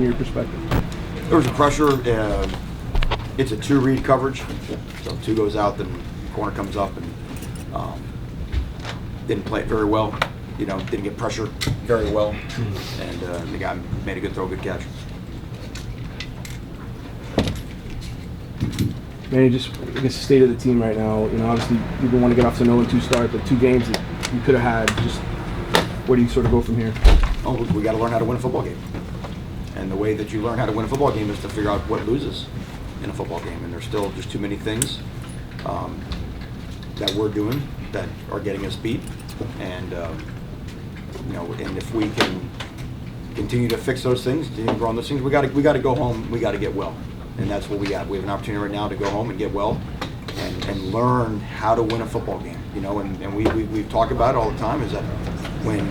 from your perspective? There was a pressure. It's a two-read coverage, so two goes out, then corner comes up, and didn't play it very well. Didn't get pressure very well, and the guy made a good throw, good catch. Manny, just I guess the state of the team right now. Obviously people want to get off to an 0-2 start, but 2 games that you could have had. Just where do you sort of go from here? Oh, we got to learn how to win a football game, and the way that you learn how to win a football game is to figure out what loses in a football game. And there's still just too many things that we're doing that are getting us beat, and and if we can continue to fix those things, continue to grow on those things, we got to go home. We got to get well. And that's what we got. We have an opportunity right now to go home and get well and learn how to win a football game. And we've talked about it all the time, is that when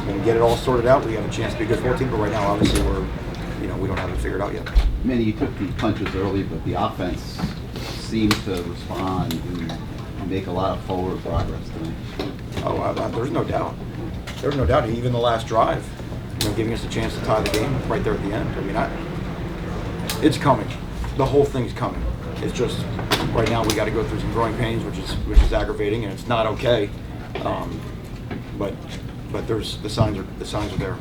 we get it all sorted out, we have a chance to be a good football team. But right now, obviously, we don't have it figured out yet. Manny, you took the punches early, but the offense seemed to respond and make a lot of forward progress today. Oh, there's no doubt. There's no doubt. Even the last drive, giving us a chance to tie the game right there at the end. It's coming. The whole thing's coming. It's just right now we got to go through some growing pains, which is aggravating, and it's not okay. But there's the signs are there.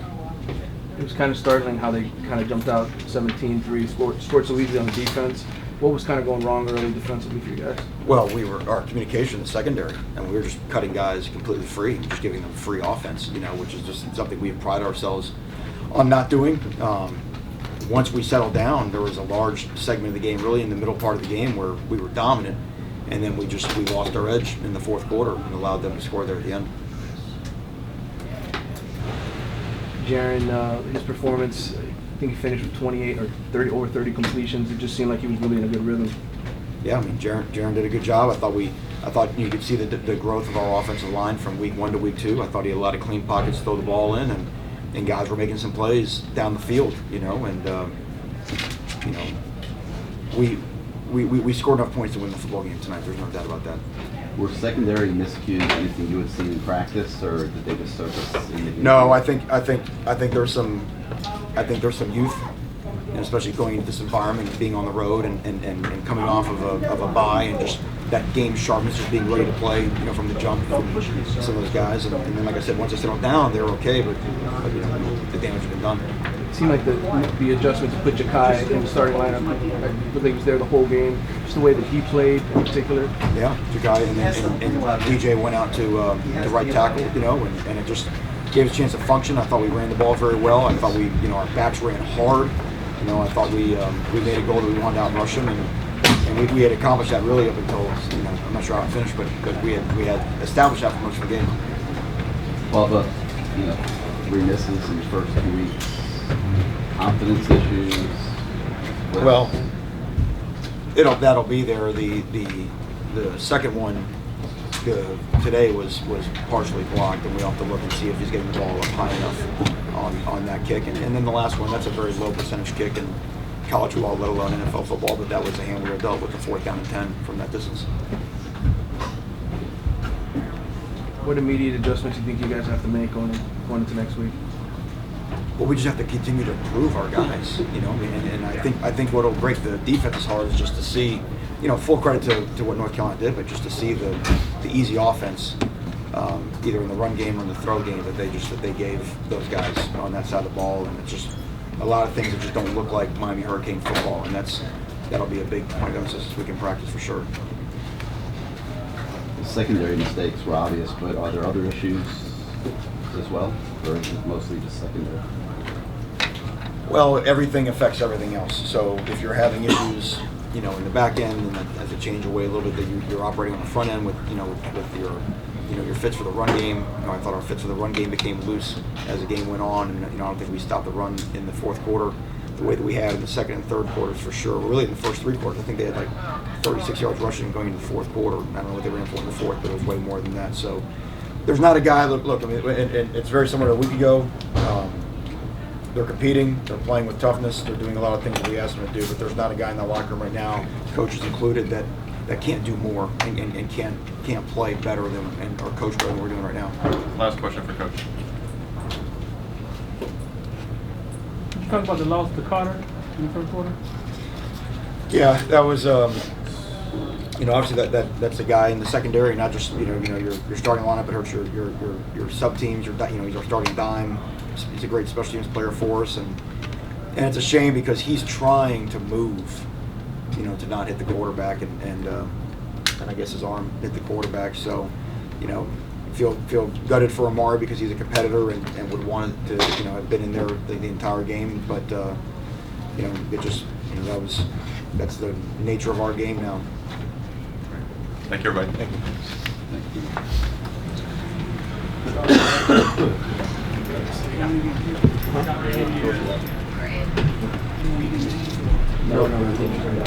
It was kind of startling how they kind of jumped out 17-3, scored so easily on the defense. What was kind of going wrong early defensively for you guys? Well, our communication in the secondary, and we were just cutting guys completely free, just giving them free offense. Which is just something we pride ourselves on not doing. Once we settled down, there was a large segment of the game, really in the middle part of the game, where we were dominant, and then we lost our edge in the fourth quarter and allowed them to score there at the end. Jaron, his performance, I think he finished with 28 or 30 over 30 completions. It just seemed like he was really in a good rhythm. Yeah, Jaron did a good job. I thought you could see the growth of our offensive line from week 1 to week 2. I thought he had a lot of clean pockets to throw the ball in, and guys were making some plays down the field, we scored enough points to win the football game tonight. There's no doubt about that. Were secondary miscues anything you had seen in practice, or did they just surface in the game? No, I think there's some youth, and especially going into this environment, and being on the road, and coming off of a bye, and just that game sharpness, just being ready to play, from the jump from some of those guys. And then, like I said, once they settled down, they were okay, but the damage had been done. It seemed like the adjustment to put Jakai in the starting lineup, I believe he was there the whole game. Just the way that he played in particular. Yeah, Jakai and DJ went out to right tackle, and it just gave us a chance to function. I thought we ran the ball very well. I thought our backs ran hard. I thought we made a goal that we wanted to outrush them, and we had accomplished that really up until, I'm not sure how it finished, but we had established that for most of the game. Well, the 3 misses in the first 2 weeks, confidence issues. Well, that'll be there. The second one today was partially blocked, and we have to look and see if he's getting the ball up high enough on that kick. And then the last one, that's a very low percentage kick in college football, let alone NFL football, but that was a hand we were dealt with, the 4th down and 10 from that distance. What immediate adjustments do you think you guys have to make going into next week? Well, we just have to continue to improve our guys, and I think what'll break the defense as hard is just to see, full credit to what North Carolina did, but just to see the easy offense, either in the run game or in the throw game that they gave those guys on that side of the ball, and it's just a lot of things that just don't look like Miami Hurricane football, and that'll be a big point of emphasis we can practice for sure. The secondary mistakes were obvious, but are there other issues as well, or is it mostly just secondary? Well, everything affects everything else. So if you're having issues, in the back end, and that has to change away a little bit, that you're operating on the front end with your fits for the run game. I thought our fits for the run game became loose as the game went on, and I don't think we stopped the run in the fourth quarter the way that we had in the second and third quarters for sure. Really in the first 3 quarters, I think they had like 36 yards rushing going into the fourth quarter. I don't know what they ran for in the fourth, but it was way more than that. So there's not a guy. Look. I mean, and it's very similar to a week ago. They're competing, they're playing with toughness, they're doing a lot of things that we asked them to do, but there's not a guy in the locker room right now, coaches included, that can't do more and can't play better than or coach better than we're doing right now. Last question for Coach. talk about the loss to Carter in the first quarter? Yeah, that was, obviously that's a guy in the secondary, not just your starting lineup, but hurts your sub teams. He's our starting dime. He's a great special teams player for us, and it's a shame because he's trying to move, to not hit the quarterback, and I guess his arm hit the quarterback. So, feel gutted for Amari because he's a competitor and would want to have been in there the entire game, but it just that's the nature of our game now. Thank you, everybody. Thank you. No.